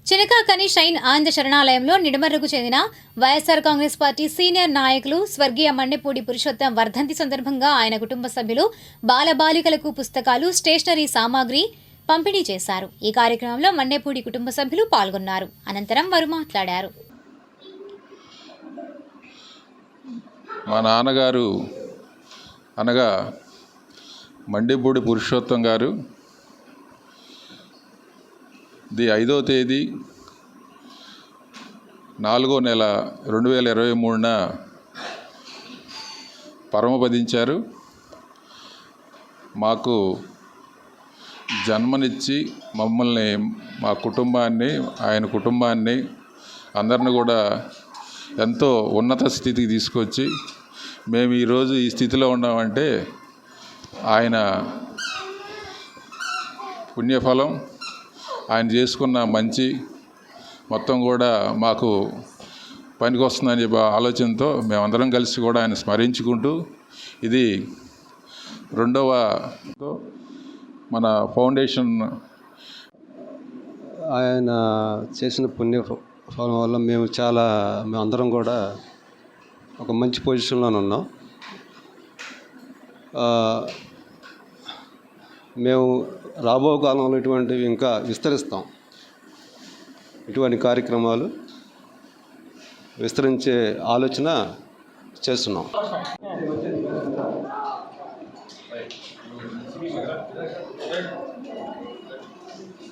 చినకాకని shine ఆనంద శరణాలయంలో నిడమర్రుకు చెందిన YSR Congress party senior నాయకులు స్వర్గీయ మన్నెపూడి పురుషోత్తం వర్ధంతి సందర్భంగా ఆయన కుటుంబ సభ్యులు బాలబాలికలకు పుస్తకాలు, స్టేషనరీ సామాగ్రి పంపిణీ చేశారు. ఈ కార్యక్రమంలో మన్నెపూడి కుటుంబ సభ్యులు పాల్గొన్నారు. అనంతరం వారు మాట్లాడారు. మా నాన్నగారు అనగా మన్నెపూడి పురుషోత్తం గారు 5వ తేదీ 4వ నెల 2023న పరమపదించారు. మాకు జన్మనిచ్చి మమ్మల్ని, మా కుటుంబాన్ని, ఆయన కుటుంబాన్ని అందరిని కూడా ఎంతో ఉన్నత స్థితికి తీసుకొచ్చి మేము ఈరోజు ఈ స్థితిలో ఉన్నామంటే ఆయన పుణ్యఫలం. ఆయన చేసుకున్న మంచి మొత్తం కూడా మాకు పనికొస్తుందని చెప్పి ఆలోచనతో మేమందరం కలిసి కూడా ఆయన స్మరించుకుంటూ, ఇది 2వ మన ఫౌండేషన్ ఆయన చేసిన పుణ్యఫలం వల్ల మేమందరం కూడా ఒక మంచి పొజిషన్లో ఉన్నాం. మేము రాబో కాలంలో ఇటువంటివి ఇంకా విస్తరిస్తాం. ఇటువంటి కార్యక్రమాలు విస్తరించే ఆలోచన చేస్తున్నాం.